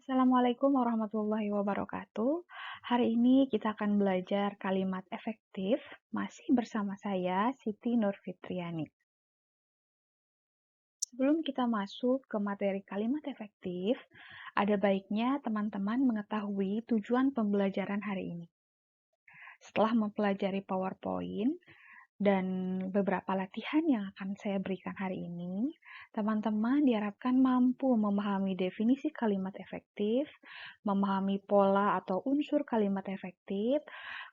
Assalamualaikum warahmatullahi wabarakatuh. Hari ini kita akan belajar kalimat efektif, masih bersama saya, Siti Nurfitriani. Sebelum kita masuk ke materi kalimat efektif, ada baiknya teman-teman mengetahui tujuan pembelajaran hari ini. Setelah mempelajari PowerPoint dan beberapa latihan yang akan saya berikan hari ini, teman-teman diharapkan mampu memahami definisi kalimat efektif, memahami pola atau unsur kalimat efektif,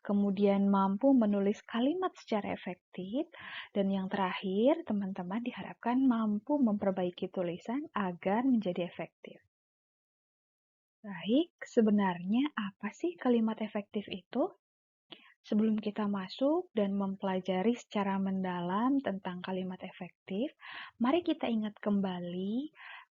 kemudian mampu menulis kalimat secara efektif, dan yang terakhir, teman-teman diharapkan mampu memperbaiki tulisan agar menjadi efektif. Baik, sebenarnya apa sih kalimat efektif itu? Sebelum kita masuk dan mempelajari secara mendalam tentang kalimat efektif, mari kita ingat kembali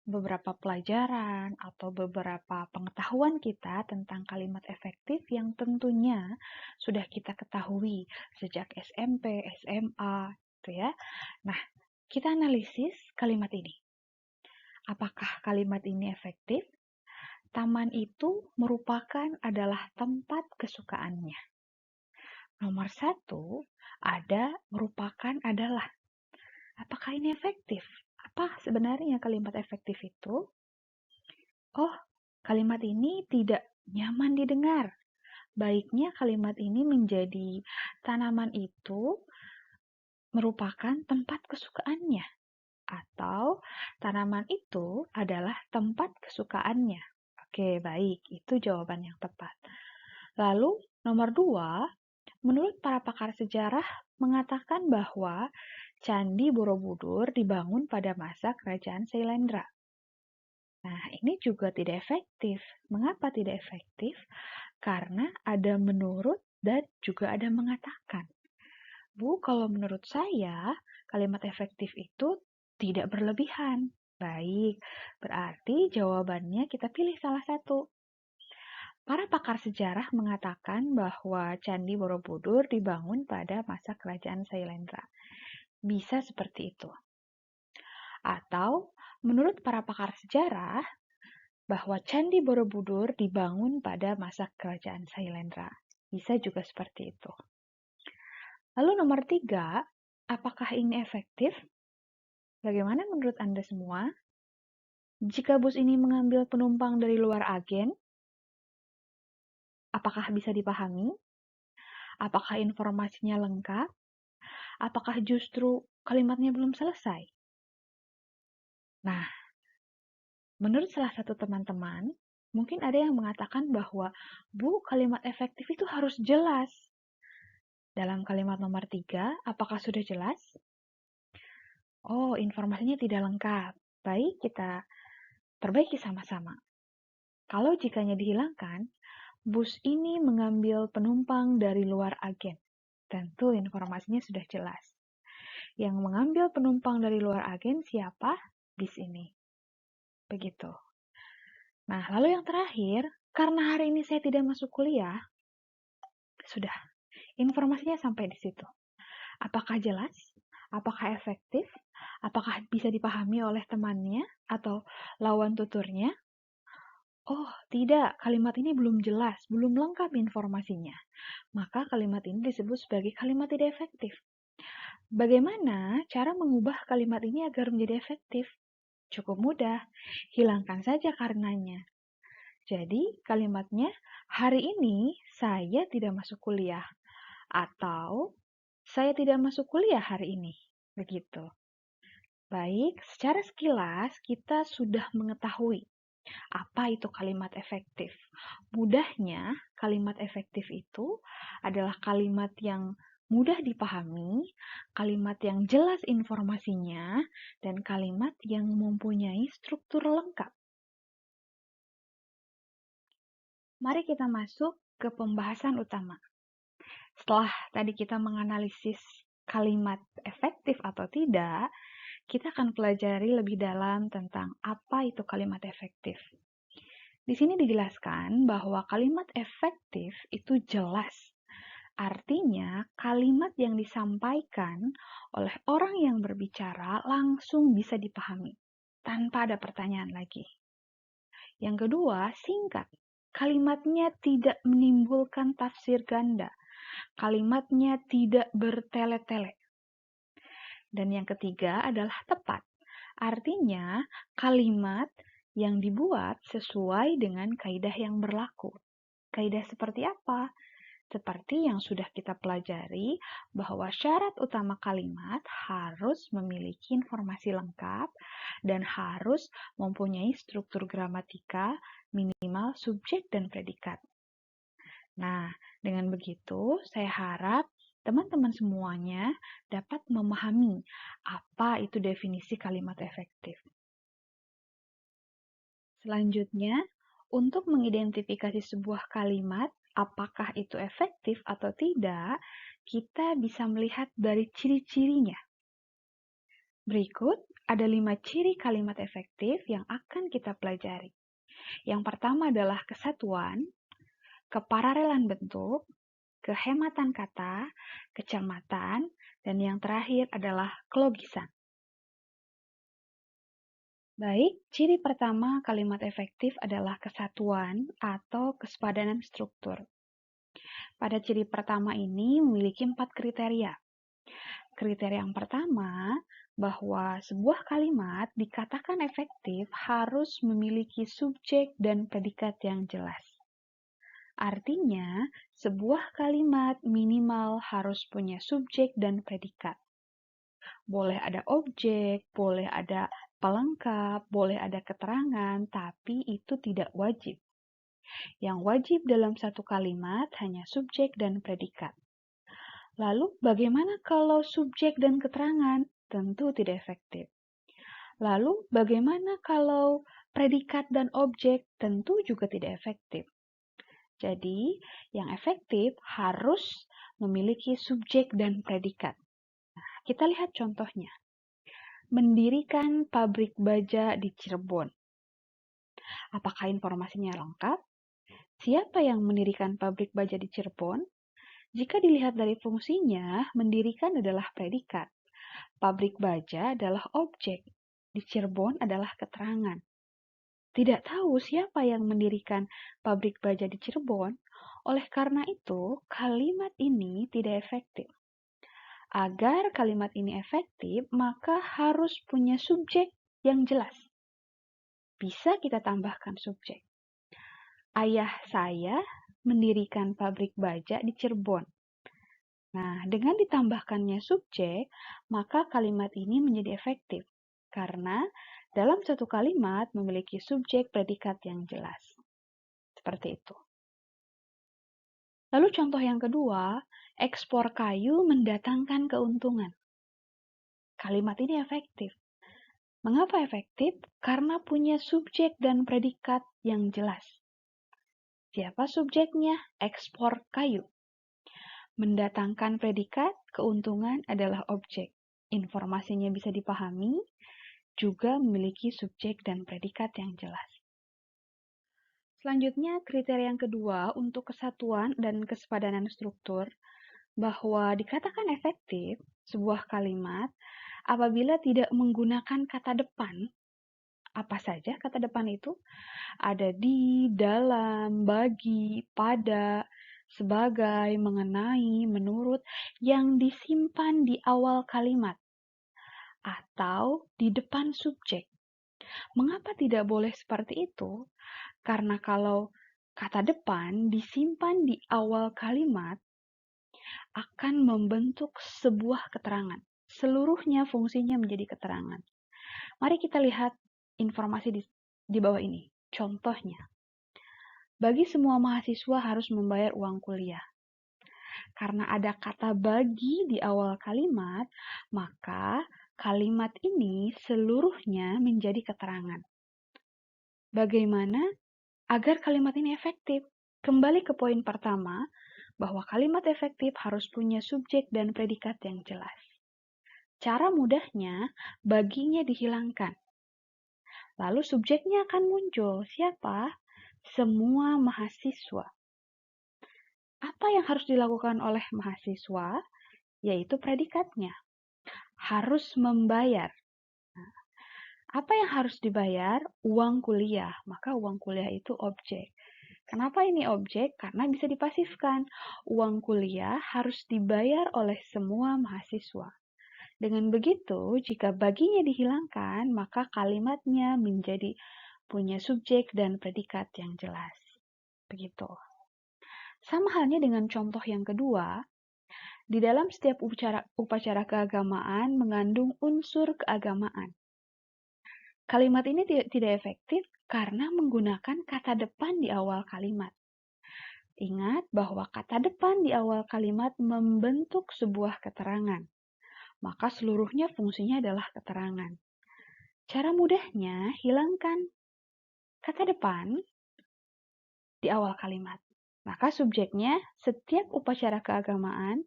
beberapa pelajaran atau beberapa pengetahuan kita tentang kalimat efektif yang tentunya sudah kita ketahui sejak SMP, SMA, gitu ya. Nah, kita analisis kalimat ini. Apakah kalimat ini efektif? Taman itu merupakan adalah tempat kesukaannya. Nomor 1, ada merupakan adalah. Apakah ini efektif? Apa sebenarnya kalimat efektif itu? Oh, kalimat ini tidak nyaman didengar. Baiknya kalimat ini menjadi tanaman itu merupakan tempat kesukaannya. Atau tanaman itu adalah tempat kesukaannya. Oke, baik. Itu jawaban yang tepat. Lalu, nomor 2, menurut para pakar sejarah mengatakan bahwa Candi Borobudur dibangun pada masa Kerajaan Sailendra. Nah, ini juga tidak efektif. Mengapa tidak efektif? Karena ada menurut dan juga ada mengatakan. Bu, kalau menurut saya, kalimat efektif itu tidak berlebihan. Baik, berarti jawabannya kita pilih salah satu. Para pakar sejarah mengatakan bahwa Candi Borobudur dibangun pada masa Kerajaan Sailendra. Bisa seperti itu. Atau, menurut para pakar sejarah, bahwa Candi Borobudur dibangun pada masa Kerajaan Sailendra. Bisa juga seperti itu. Lalu nomor 3, apakah ini efektif? Bagaimana menurut Anda semua? Jika bus ini mengambil penumpang dari luar agen, apakah bisa dipahami? Apakah informasinya lengkap? Apakah justru kalimatnya belum selesai? Nah, menurut salah satu teman-teman, mungkin ada yang mengatakan bahwa, Bu, kalimat efektif itu harus jelas. Dalam kalimat nomor 3, apakah sudah jelas? Oh, informasinya tidak lengkap. Baik, kita perbaiki sama-sama. Kalau jikanya dihilangkan, bus ini mengambil penumpang dari luar agen. Tentu informasinya sudah jelas. Yang mengambil penumpang dari luar agen siapa? Bis ini. Begitu. Nah, lalu yang terakhir, karena hari ini saya tidak masuk kuliah, sudah. Informasinya sampai di situ. Apakah jelas? Apakah efektif? Apakah bisa dipahami oleh temannya atau lawan tuturnya? Oh, tidak. Kalimat ini belum jelas, belum lengkap informasinya. Maka kalimat ini disebut sebagai kalimat tidak efektif. Bagaimana cara mengubah kalimat ini agar menjadi efektif? Cukup mudah. Hilangkan saja karenanya. Jadi, kalimatnya, hari ini saya tidak masuk kuliah. Atau, saya tidak masuk kuliah hari ini. Begitu. Baik, secara sekilas kita sudah mengetahui apa itu kalimat efektif. Mudahnya, kalimat efektif itu adalah kalimat yang mudah dipahami, kalimat yang jelas informasinya, dan kalimat yang mempunyai struktur lengkap. Mari kita masuk ke pembahasan utama. Setelah tadi kita menganalisis kalimat efektif atau tidak, kita akan pelajari lebih dalam tentang apa itu kalimat efektif. Di sini dijelaskan bahwa kalimat efektif itu jelas. Artinya, kalimat yang disampaikan oleh orang yang berbicara langsung bisa dipahami, tanpa ada pertanyaan lagi. Yang kedua, singkat. Kalimatnya tidak menimbulkan tafsir ganda. Kalimatnya tidak bertele-tele. Dan yang ketiga adalah tepat. Artinya, kalimat yang dibuat sesuai dengan kaidah yang berlaku. Kaidah seperti apa? Seperti yang sudah kita pelajari, bahwa syarat utama kalimat harus memiliki informasi lengkap dan harus mempunyai struktur gramatika minimal subjek dan predikat. Nah, dengan begitu saya harap teman-teman semuanya dapat memahami apa itu definisi kalimat efektif. Selanjutnya, untuk mengidentifikasi sebuah kalimat, apakah itu efektif atau tidak, kita bisa melihat dari ciri-cirinya. Berikut ada 5 ciri kalimat efektif yang akan kita pelajari. Yang pertama adalah kesatuan, kepararelan bentuk, kehematan kata, kecermatan, dan yang terakhir adalah kelogisan. Baik, ciri pertama kalimat efektif adalah kesatuan atau kesepadanan struktur. Pada ciri pertama ini memiliki 4 kriteria. Kriteria yang pertama, bahwa sebuah kalimat dikatakan efektif harus memiliki subjek dan predikat yang jelas. Artinya, sebuah kalimat minimal harus punya subjek dan predikat. Boleh ada objek, boleh ada pelengkap, boleh ada keterangan, tapi itu tidak wajib. Yang wajib dalam satu kalimat hanya subjek dan predikat. Lalu, bagaimana kalau subjek dan keterangan? Tentu tidak efektif. Lalu, bagaimana kalau predikat dan objek? Tentu juga tidak efektif. Jadi, yang efektif harus memiliki subjek dan predikat. Nah, kita lihat contohnya. Mendirikan pabrik baja di Cirebon. Apakah informasinya lengkap? Siapa yang mendirikan pabrik baja di Cirebon? Jika dilihat dari fungsinya, mendirikan adalah predikat. Pabrik baja adalah objek. Di Cirebon adalah keterangan. Tidak tahu siapa yang mendirikan pabrik baja di Cirebon. Oleh karena itu, kalimat ini tidak efektif. Agar kalimat ini efektif, maka harus punya subjek yang jelas. Bisa kita tambahkan subjek. Ayah saya mendirikan pabrik baja di Cirebon. Nah, dengan ditambahkannya subjek, maka kalimat ini menjadi efektif. Karena dalam satu kalimat memiliki subjek predikat yang jelas. Seperti itu. Lalu contoh yang kedua, ekspor kayu mendatangkan keuntungan. Kalimat ini efektif. Mengapa efektif? Karena punya subjek dan predikat yang jelas. Siapa subjeknya? Ekspor kayu. Mendatangkan predikat, keuntungan adalah objek. Informasinya bisa dipahami, juga memiliki subjek dan predikat yang jelas. Selanjutnya, kriteria yang kedua untuk kesatuan dan kesepadanan struktur, bahwa dikatakan efektif sebuah kalimat apabila tidak menggunakan kata depan. Apa saja kata depan itu? Ada di, dalam, bagi, pada, sebagai, mengenai, menurut, yang disimpan di awal kalimat atau di depan subjek. Mengapa tidak boleh seperti itu? Karena kalau kata depan disimpan di awal kalimat, akan membentuk sebuah keterangan. Seluruhnya fungsinya menjadi keterangan. Mari kita lihat informasi di bawah ini. Contohnya, bagi semua mahasiswa harus membayar uang kuliah. Karena ada kata bagi di awal kalimat, maka kalimat ini seluruhnya menjadi keterangan. Bagaimana agar kalimat ini efektif? Kembali ke poin pertama, bahwa kalimat efektif harus punya subjek dan predikat yang jelas. Cara mudahnya, baginya dihilangkan. Lalu subjeknya akan muncul. Siapa? Semua mahasiswa. Apa yang harus dilakukan oleh mahasiswa? Yaitu predikatnya. Harus membayar. Apa yang harus dibayar? Uang kuliah. Maka uang kuliah itu objek. Kenapa ini objek? Karena bisa dipasifkan. Uang kuliah harus dibayar oleh semua mahasiswa. Dengan begitu, jika baginya dihilangkan, maka kalimatnya menjadi punya subjek dan predikat yang jelas. Begitu. Sama halnya dengan contoh yang kedua, di dalam setiap upacara keagamaan mengandung unsur keagamaan. Kalimat ini tidak efektif karena menggunakan kata depan di awal kalimat. Ingat bahwa kata depan di awal kalimat membentuk sebuah keterangan, maka seluruhnya fungsinya adalah keterangan. Cara mudahnya, hilangkan kata depan di awal kalimat. Maka subjeknya setiap upacara keagamaan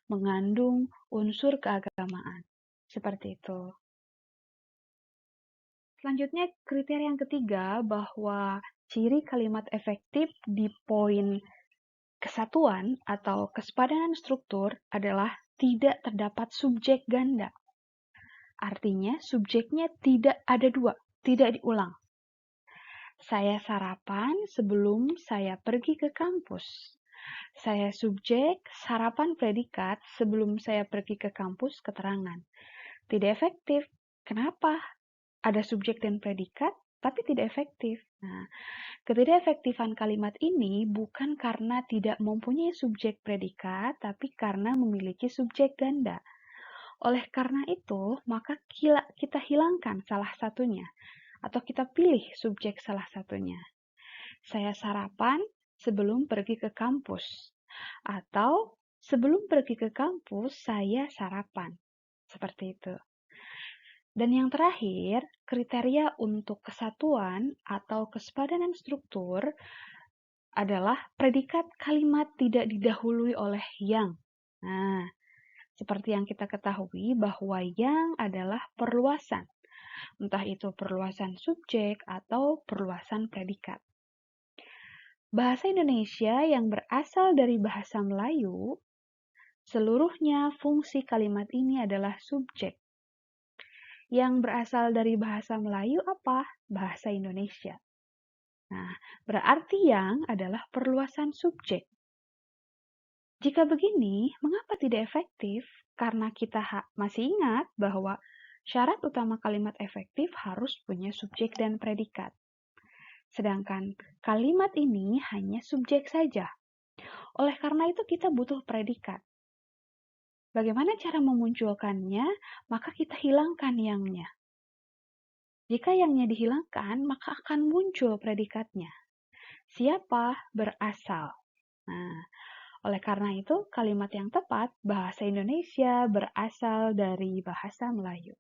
mengandung unsur keagamaan. Seperti itu. Selanjutnya, kriteria yang ketiga bahwa ciri kalimat efektif di poin kesatuan atau kesepadanan struktur adalah tidak terdapat subjek ganda. Artinya, subjeknya tidak ada dua, tidak diulang. Saya sarapan sebelum saya pergi ke kampus. Saya subjek, sarapan predikat sebelum saya pergi ke kampus keterangan. Tidak efektif. Kenapa? Ada subjek dan predikat, tapi tidak efektif. Nah, ketidakefektifan kalimat ini bukan karena tidak mempunyai subjek predikat, tapi karena memiliki subjek ganda. Oleh karena itu, maka kita hilangkan salah satunya, atau kita pilih subjek salah satunya. Saya sarapan sebelum pergi ke kampus, atau sebelum pergi ke kampus, saya sarapan. Seperti itu. Dan yang terakhir, kriteria untuk kesatuan atau kesepadanan struktur adalah predikat kalimat tidak didahului oleh yang. Nah, seperti yang kita ketahui bahwa yang adalah perluasan. Entah itu perluasan subjek atau perluasan predikat. Bahasa Indonesia yang berasal dari bahasa Melayu, seluruhnya fungsi kalimat ini adalah subjek. Yang berasal dari bahasa Melayu apa? Bahasa Indonesia. Nah, berarti yang adalah perluasan subjek. Jika begini, mengapa tidak efektif? Karena kita masih ingat bahwa syarat utama kalimat efektif harus punya subjek dan predikat. Sedangkan kalimat ini hanya subjek saja. Oleh karena itu kita butuh predikat. Bagaimana cara memunculkannya? Maka kita hilangkan yangnya. Jika yangnya dihilangkan, maka akan muncul predikatnya. Siapa? Berasal. Nah, oleh karena itu, kalimat yang tepat, bahasa Indonesia berasal dari bahasa Melayu.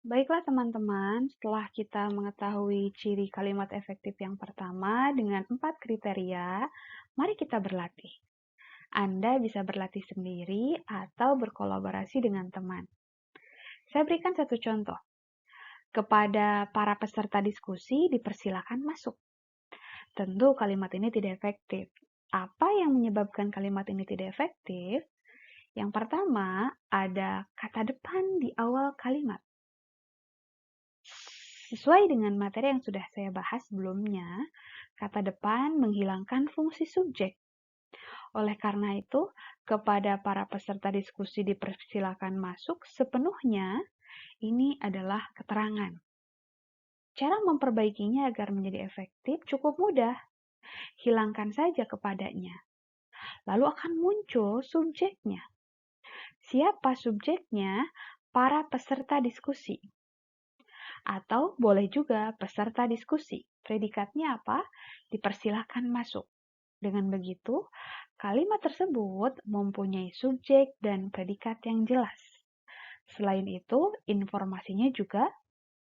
Baiklah teman-teman, setelah kita mengetahui ciri kalimat efektif yang pertama dengan 4 kriteria, mari kita berlatih. Anda bisa berlatih sendiri atau berkolaborasi dengan teman. Saya berikan satu contoh. Kepada para peserta diskusi dipersilakan masuk. Tentu kalimat ini tidak efektif. Apa yang menyebabkan kalimat ini tidak efektif? Yang pertama, ada kata depan di awal kalimat. Sesuai dengan materi yang sudah saya bahas sebelumnya, kata depan menghilangkan fungsi subjek. Oleh karena itu, kepada para peserta diskusi dipersilakan masuk sepenuhnya, ini adalah keterangan. Cara memperbaikinya agar menjadi efektif cukup mudah. Hilangkan saja kepadanya. Lalu akan muncul subjeknya. Siapa subjeknya? Para peserta diskusi. Atau boleh juga peserta diskusi. Predikatnya apa? Dipersilakan masuk. Dengan begitu, kalimat tersebut mempunyai subjek dan predikat yang jelas. Selain itu, informasinya juga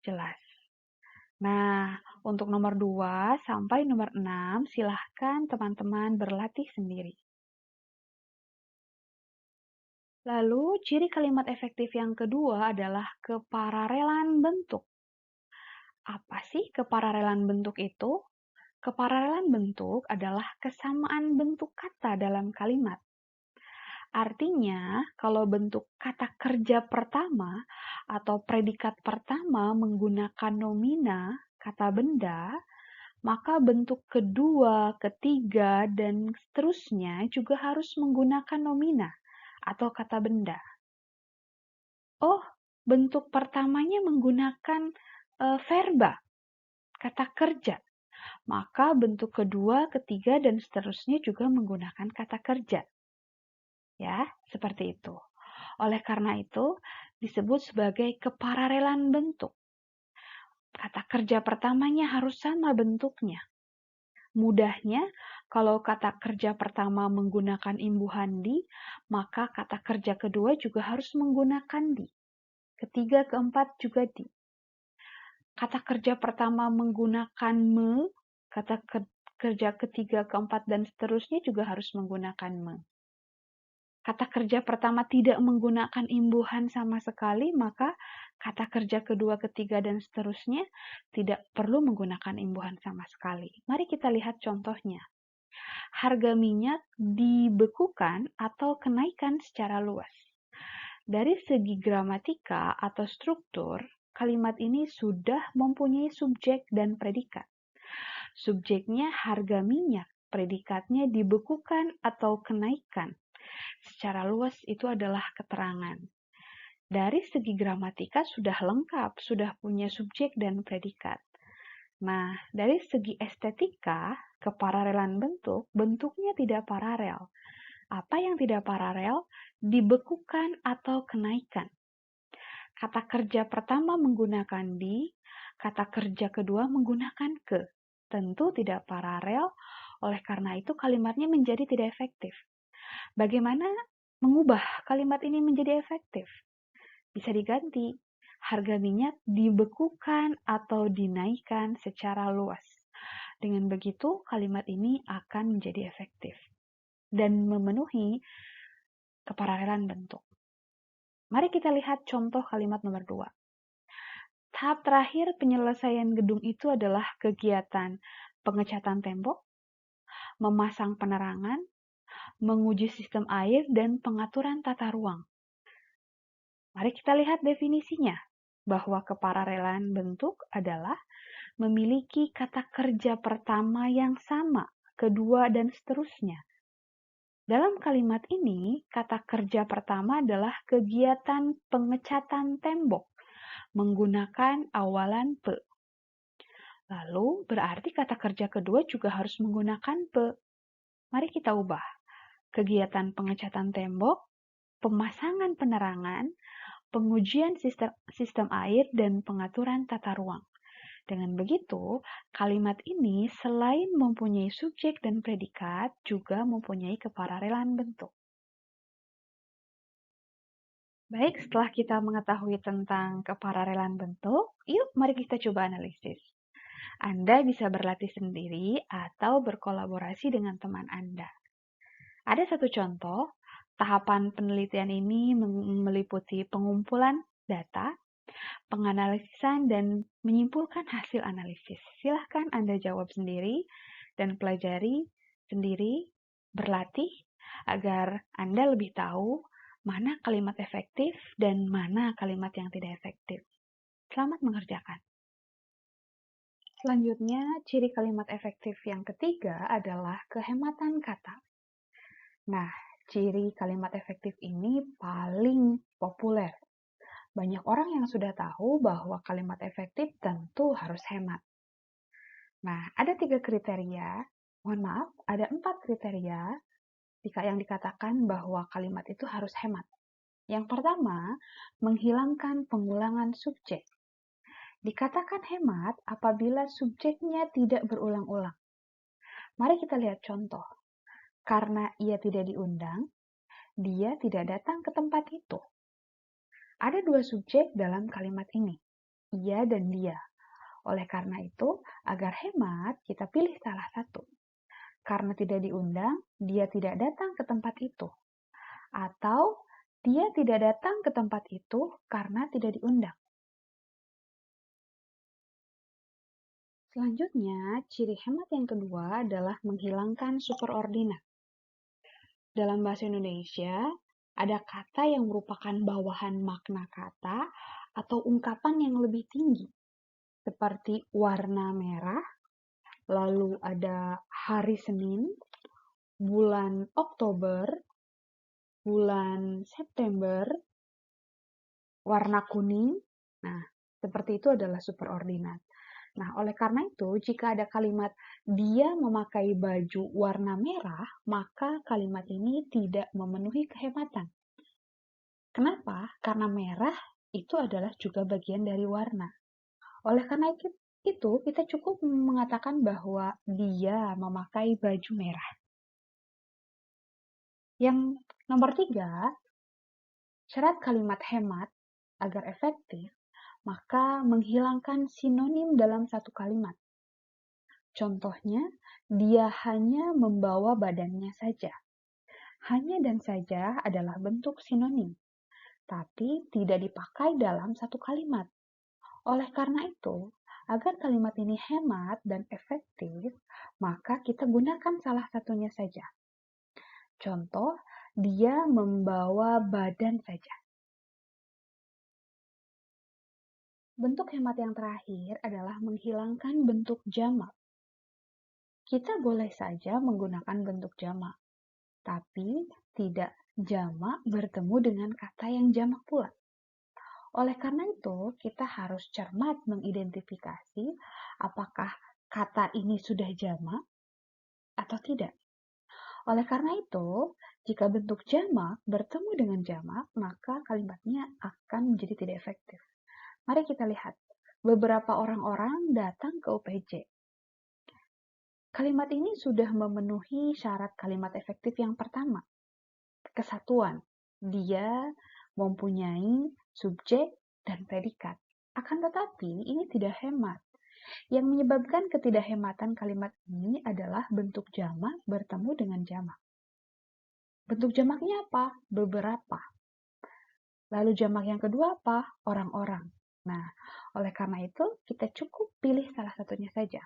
jelas. Nah, untuk nomor 2 sampai nomor 6, silahkan teman-teman berlatih sendiri. Lalu, ciri kalimat efektif yang kedua adalah kepararelan bentuk. Apa sih kepararelan bentuk itu? Kepararelan bentuk adalah kesamaan bentuk kata dalam kalimat. Artinya, kalau bentuk kata kerja pertama atau predikat pertama menggunakan nomina, kata benda, maka bentuk kedua, ketiga, dan seterusnya juga harus menggunakan nomina atau kata benda. Oh, bentuk pertamanya menggunakan verba, kata kerja. Maka bentuk kedua, ketiga, dan seterusnya juga menggunakan kata kerja. Ya, seperti itu. Oleh karena itu, disebut sebagai kepararelan bentuk. Kata kerja pertamanya harus sama bentuknya. Mudahnya, kalau kata kerja pertama menggunakan imbuhan di, maka kata kerja kedua juga harus menggunakan di. Ketiga, keempat juga di. Kata kerja pertama menggunakan me, kata kerja ketiga, keempat, dan seterusnya juga harus menggunakan me. Kata kerja pertama tidak menggunakan imbuhan sama sekali, maka kata kerja kedua, ketiga, dan seterusnya tidak perlu menggunakan imbuhan sama sekali. Mari kita lihat contohnya. Harga minyak dibekukan atau kenaikan secara luas. Dari segi gramatika atau struktur, kalimat ini sudah mempunyai subjek dan predikat. Subjeknya harga minyak, predikatnya dibekukan atau kenaikan. Secara luas itu adalah keterangan. Dari segi gramatika sudah lengkap, sudah punya subjek dan predikat. Nah, dari segi estetika, kepararelan bentuk, bentuknya tidak paralel. Apa yang tidak paralel? Dibekukan atau kenaikan. Kata kerja pertama menggunakan di, kata kerja kedua menggunakan ke. Tentu tidak paralel, oleh karena itu kalimatnya menjadi tidak efektif. Bagaimana mengubah kalimat ini menjadi efektif? Bisa diganti. Harga minyak dibekukan atau dinaikkan secara luas. Dengan begitu, kalimat ini akan menjadi efektif dan memenuhi kepararelan bentuk. Mari kita lihat contoh kalimat nomor 2. Tahap terakhir penyelesaian gedung itu adalah kegiatan pengecatan tembok, memasang penerangan, menguji sistem air, dan pengaturan tata ruang. Mari kita lihat definisinya, bahwa kepararelan bentuk adalah memiliki kata kerja pertama yang sama, kedua, dan seterusnya. Dalam kalimat ini, kata kerja pertama adalah kegiatan pengecatan tembok menggunakan awalan pe. Lalu, berarti kata kerja kedua juga harus menggunakan pe. Mari kita ubah. Kegiatan pengecatan tembok, pemasangan penerangan, pengujian sistem air, dan pengaturan tata ruang. Dengan begitu, kalimat ini selain mempunyai subjek dan predikat, juga mempunyai kepararelan bentuk. Baik, setelah kita mengetahui tentang kepararelan bentuk, yuk mari kita coba analisis. Anda bisa berlatih sendiri atau berkolaborasi dengan teman Anda. Ada satu contoh, tahapan penelitian ini meliputi pengumpulan data, penganalisan, dan menyimpulkan hasil analisis. Silahkan Anda jawab sendiri dan pelajari sendiri, berlatih, agar Anda lebih tahu mana kalimat efektif dan mana kalimat yang tidak efektif. Selamat mengerjakan. Selanjutnya, ciri kalimat efektif yang ketiga adalah kehematan kata. Nah, ciri kalimat efektif ini paling populer. Banyak orang yang sudah tahu bahwa kalimat efektif tentu harus hemat. Nah, ada 3 kriteria, ada 4 kriteria yang dikatakan bahwa kalimat itu harus hemat. Yang pertama, menghilangkan pengulangan subjek. Dikatakan hemat apabila subjeknya tidak berulang-ulang. Mari kita lihat contoh. Karena ia tidak diundang, dia tidak datang ke tempat itu. Ada 2 subjek dalam kalimat ini, ia dan dia. Oleh karena itu, agar hemat, kita pilih salah satu. Karena tidak diundang, dia tidak datang ke tempat itu. Atau, dia tidak datang ke tempat itu karena tidak diundang. Selanjutnya, ciri hemat yang kedua adalah menghilangkan superordinat. Dalam bahasa Indonesia, Ada kata yang merupakan bawahan makna kata atau ungkapan yang lebih tinggi, seperti warna merah, lalu ada hari Senin, bulan Oktober, bulan September, warna kuning. Nah, seperti itu adalah superordinat. Nah, oleh karena itu, jika ada kalimat dia memakai baju warna merah, maka kalimat ini tidak memenuhi kehematan. Kenapa? Karena merah itu adalah juga bagian dari warna. Oleh karena itu kita cukup mengatakan bahwa dia memakai baju merah. Yang nomor 3, syarat kalimat hemat agar efektif, maka menghilangkan sinonim dalam satu kalimat. Contohnya, dia hanya membawa badannya saja. Hanya dan saja adalah bentuk sinonim, tapi tidak dipakai dalam satu kalimat. Oleh karena itu, agar kalimat ini hemat dan efektif, maka kita gunakan salah satunya saja. Contoh, dia membawa badan saja. Bentuk hemat yang terakhir adalah menghilangkan bentuk jamak. Kita boleh saja menggunakan bentuk jamak, tapi tidak jamak bertemu dengan kata yang jamak pula. Oleh karena itu, kita harus cermat mengidentifikasi apakah kata ini sudah jamak atau tidak. Oleh karena itu, jika bentuk jamak bertemu dengan jamak, maka kalimatnya akan menjadi tidak efektif. Mari kita lihat. Beberapa orang-orang datang ke UPJ. Kalimat ini sudah memenuhi syarat kalimat efektif yang pertama. Kesatuan. Dia mempunyai subjek dan predikat. Akan tetapi, ini tidak hemat. Yang menyebabkan ketidakhematan kalimat ini adalah bentuk jamak bertemu dengan jamak. Bentuk jamaknya apa? Beberapa. Lalu jamak yang kedua apa? Orang-orang. Nah, oleh karena itu kita cukup pilih salah satunya saja.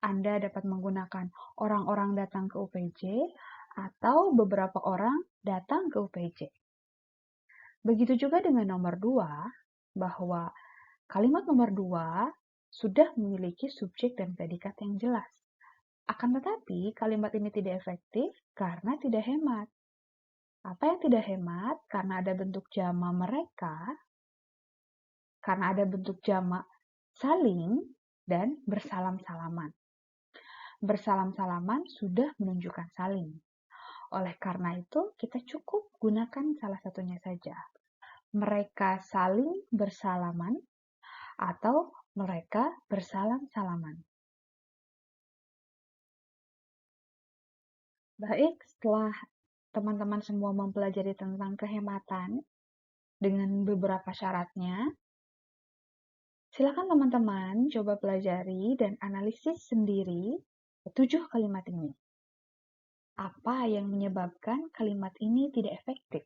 Anda dapat menggunakan orang-orang datang ke UPJ atau beberapa orang datang ke UPJ. Begitu juga dengan nomor 2, bahwa kalimat nomor 2 sudah memiliki subjek dan predikat yang jelas. Akan tetapi, kalimat ini tidak efektif karena tidak hemat. Apa yang tidak hemat? Karena ada bentuk jamak mereka, karena ada bentuk jamak saling, dan bersalam-salaman. Bersalam-salaman sudah menunjukkan saling. Oleh karena itu, kita cukup gunakan salah satunya saja. Mereka saling bersalaman atau mereka bersalam-salaman. Baik, setelah teman-teman semua mempelajari tentang kehematan dengan beberapa syaratnya, silakan teman-teman coba pelajari dan analisis sendiri 7 kalimat ini. Apa yang menyebabkan kalimat ini tidak efektif?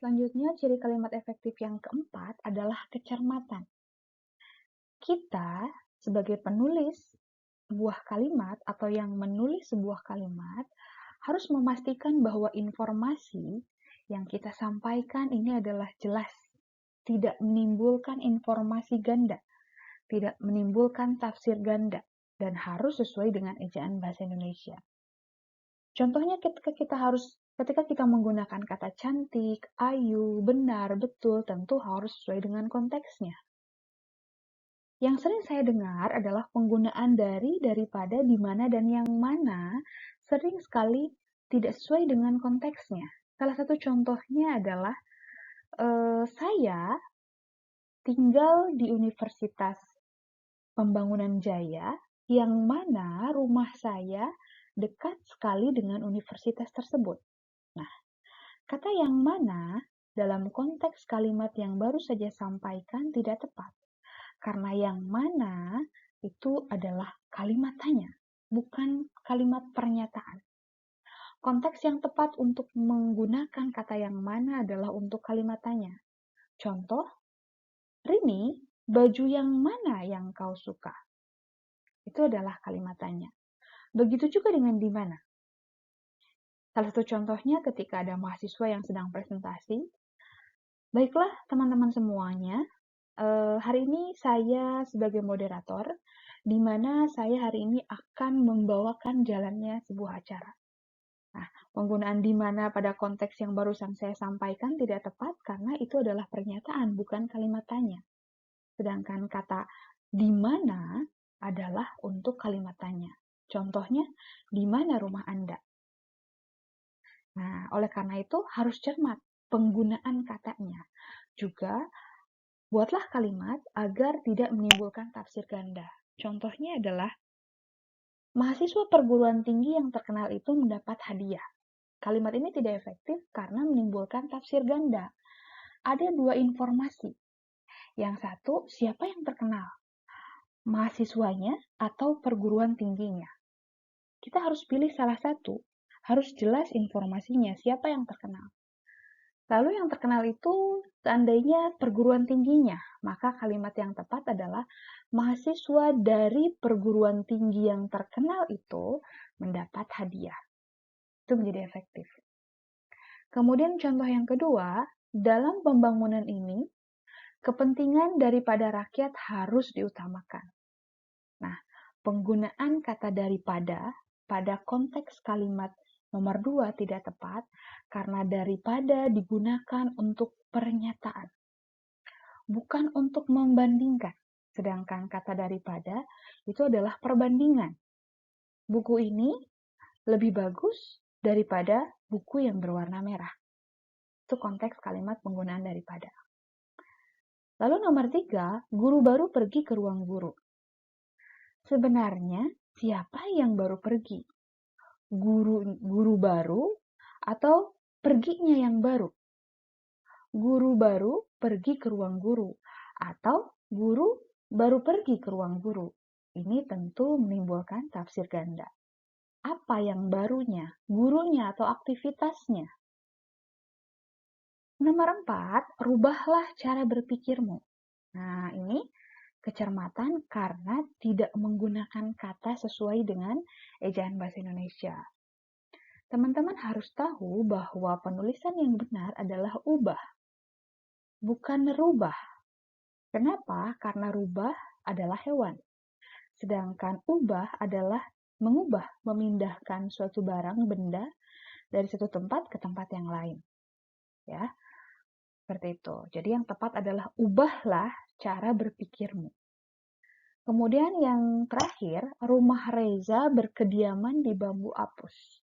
Selanjutnya, ciri kalimat efektif yang keempat adalah kecermatan. Kita sebagai penulis sebuah kalimat atau yang menulis sebuah kalimat harus memastikan bahwa informasi yang kita sampaikan ini adalah jelas, tidak menimbulkan informasi ganda, tidak menimbulkan tafsir ganda, dan harus sesuai dengan ejaan bahasa Indonesia. Contohnya ketika kita menggunakan kata cantik, ayu, benar, betul, tentu harus sesuai dengan konteksnya. Yang sering saya dengar adalah penggunaan dari, daripada, di mana, dan yang mana sering sekali tidak sesuai dengan konteksnya. Salah satu contohnya adalah saya tinggal di Universitas Pembangunan Jaya, yang mana rumah saya dekat sekali dengan universitas tersebut. Nah, kata yang mana dalam konteks kalimat yang baru saja sampaikan tidak tepat. Karena yang mana itu adalah kalimat tanya, bukan kalimat pernyataan. Konteks yang tepat untuk menggunakan kata yang mana adalah untuk kalimat tanya. Contoh, Rini, baju yang mana yang kau suka? Itu adalah kalimat tanya. Begitu juga dengan di mana. Salah satu contohnya ketika ada mahasiswa yang sedang presentasi. Baiklah teman-teman semuanya, hari ini saya sebagai moderator, di mana saya hari ini akan membawakan jalannya sebuah acara. Nah, penggunaan di mana pada konteks yang barusan saya sampaikan tidak tepat karena itu adalah pernyataan, bukan kalimat tanya. Sedangkan kata di mana adalah untuk kalimat tanya. Contohnya, di mana rumah Anda? Nah, oleh karena itu harus cermat penggunaan katanya. Juga, buatlah kalimat agar tidak menimbulkan tafsir ganda. Contohnya adalah, mahasiswa perguruan tinggi yang terkenal itu mendapat hadiah. Kalimat ini tidak efektif karena menimbulkan tafsir ganda. Ada dua informasi. Yang satu, siapa yang terkenal? Mahasiswanya atau perguruan tingginya? Kita harus pilih salah satu. Harus jelas informasinya, siapa yang terkenal. Lalu yang terkenal itu seandainya perguruan tingginya, maka kalimat yang tepat adalah mahasiswa dari perguruan tinggi yang terkenal itu mendapat hadiah. Itu menjadi efektif. Kemudian contoh yang kedua, dalam pembangunan ini, kepentingan daripada rakyat harus diutamakan. Nah, penggunaan kata daripada pada konteks kalimat nomor 2 tidak tepat karena daripada digunakan untuk pernyataan, bukan untuk membandingkan. Sedangkan kata daripada itu adalah perbandingan. Buku ini lebih bagus daripada buku yang berwarna merah. Itu konteks kalimat penggunaan daripada. Lalu nomor 3, guru baru pergi ke ruang guru. Sebenarnya, siapa yang baru pergi? Guru baru atau perginya yang baru? Guru baru pergi ke ruang guru atau guru baru pergi ke ruang guru. Ini tentu menimbulkan tafsir ganda. Apa yang barunya? Gurunya atau aktivitasnya? Nomor 4, rubahlah cara berpikirmu. Nah, ini kecermatan karena tidak menggunakan kata sesuai dengan ejaan bahasa Indonesia. Teman-teman harus tahu bahwa penulisan yang benar adalah ubah, bukan rubah. Kenapa? Karena rubah adalah hewan. Sedangkan ubah adalah mengubah, memindahkan suatu barang, benda, dari satu tempat ke tempat yang lain. Ya, seperti itu. Jadi yang tepat adalah ubahlah cara berpikirmu. Kemudian yang terakhir, rumah Reza berkediaman di bambu apus.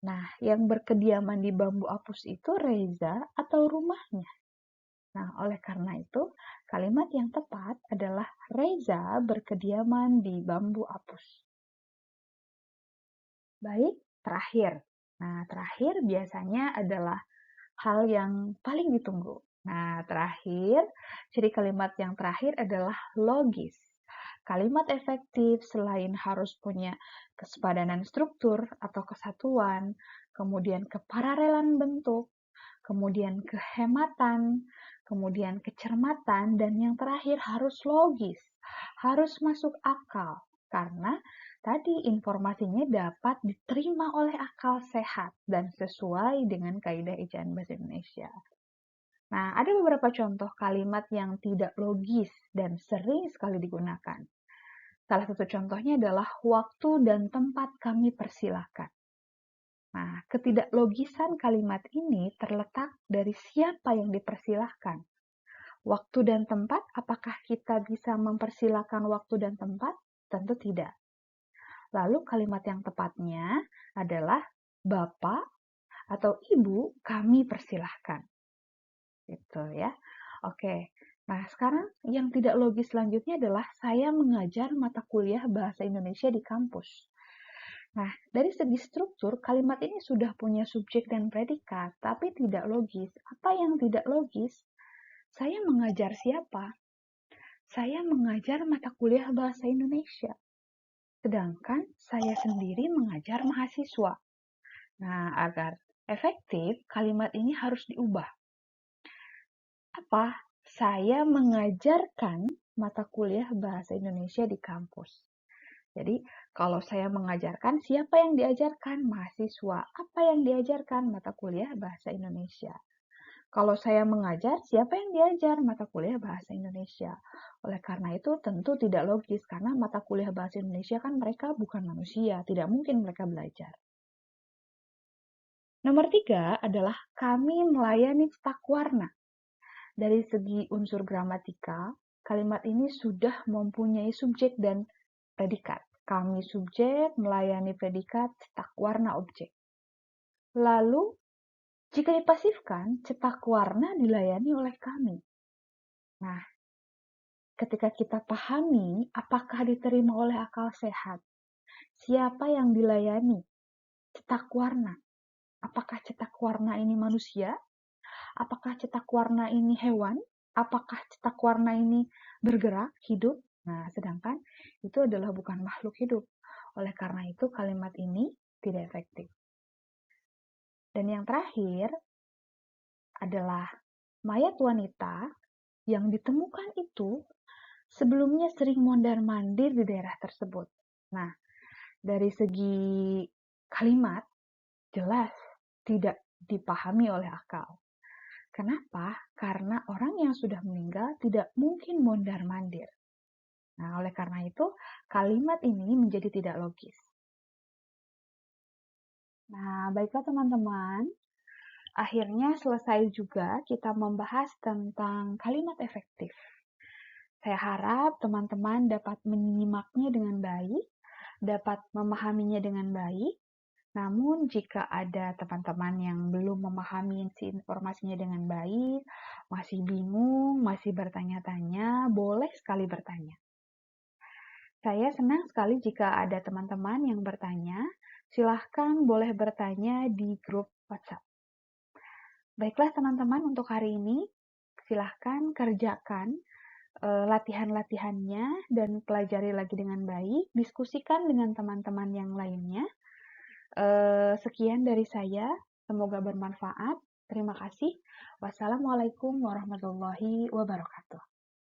Nah, yang berkediaman di bambu apus itu Reza atau rumahnya? Nah, oleh karena itu, kalimat yang tepat adalah Reza berkediaman di bambu apus. Baik, terakhir. Nah, terakhir biasanya adalah hal yang paling ditunggu. Nah, terakhir, ciri kalimat yang terakhir adalah logis. Kalimat efektif selain harus punya kesepadanan struktur atau kesatuan, kemudian kepararelan bentuk, kemudian kehematan, kemudian kecermatan, dan yang terakhir harus logis, harus masuk akal, karena tadi informasinya dapat diterima oleh akal sehat dan sesuai dengan kaidah ejaan bahasa Indonesia. Nah, ada beberapa contoh kalimat yang tidak logis dan sering sekali digunakan. Salah satu contohnya adalah waktu dan tempat kami persilahkan. Nah, ketidaklogisan kalimat ini terletak dari siapa yang dipersilahkan. Waktu dan tempat, apakah kita bisa mempersilahkan waktu dan tempat? Tentu tidak. Lalu kalimat yang tepatnya adalah Bapak atau Ibu kami persilahkan. Gitu ya. Oke. Nah, sekarang yang tidak logis selanjutnya adalah saya mengajar mata kuliah bahasa Indonesia di kampus. Nah, dari segi struktur, kalimat ini sudah punya subjek dan predikat, tapi tidak logis. Apa yang tidak logis? Saya mengajar siapa? Saya mengajar mata kuliah bahasa Indonesia. Sedangkan saya sendiri mengajar mahasiswa. Nah, agar efektif, kalimat ini harus diubah. Apa? Saya mengajarkan mata kuliah bahasa Indonesia di kampus. Jadi, kalau saya mengajarkan, siapa yang diajarkan? Mahasiswa. Apa yang diajarkan? Mata kuliah Bahasa Indonesia. Kalau saya mengajar, siapa yang diajar? Mata kuliah Bahasa Indonesia. Oleh karena itu, tentu tidak logis, karena mata kuliah Bahasa Indonesia kan mereka bukan manusia, tidak mungkin mereka belajar. Nomor 3 adalah kami melayani cetak warna. Dari segi unsur gramatikal, kalimat ini sudah mempunyai subjek dan predikat. Kami subjek, melayani predikat, cetak warna objek. Lalu, jika dipasifkan, cetak warna dilayani oleh kami. Nah, ketika kita pahami apakah diterima oleh akal sehat, siapa yang dilayani? Cetak warna. Apakah cetak warna ini manusia? Apakah cetak warna ini hewan? Apakah cetak warna ini bergerak, hidup? Nah, sedangkan itu adalah bukan makhluk hidup. Oleh karena itu, kalimat ini tidak efektif. Dan yang terakhir adalah mayat wanita yang ditemukan itu sebelumnya sering mondar-mandir di daerah tersebut. Nah, dari segi kalimat, jelas tidak dipahami oleh akal. Kenapa? Karena orang yang sudah meninggal tidak mungkin mondar-mandir. Nah, oleh karena itu, kalimat ini menjadi tidak logis. Nah, baiklah teman-teman. Akhirnya selesai juga kita membahas tentang kalimat efektif. Saya harap teman-teman dapat menyimaknya dengan baik, dapat memahaminya dengan baik. Namun, jika ada teman-teman yang belum memahami informasinya dengan baik, masih bingung, masih bertanya-tanya, boleh sekali bertanya. Saya senang sekali jika ada teman-teman yang bertanya. Silahkan boleh bertanya di grup WhatsApp. Baiklah teman-teman, untuk hari ini, silahkan kerjakan latihan-latihannya dan pelajari lagi dengan baik, diskusikan dengan teman-teman yang lainnya. Sekian dari saya, semoga bermanfaat. Terima kasih. Wassalamualaikum warahmatullahi wabarakatuh.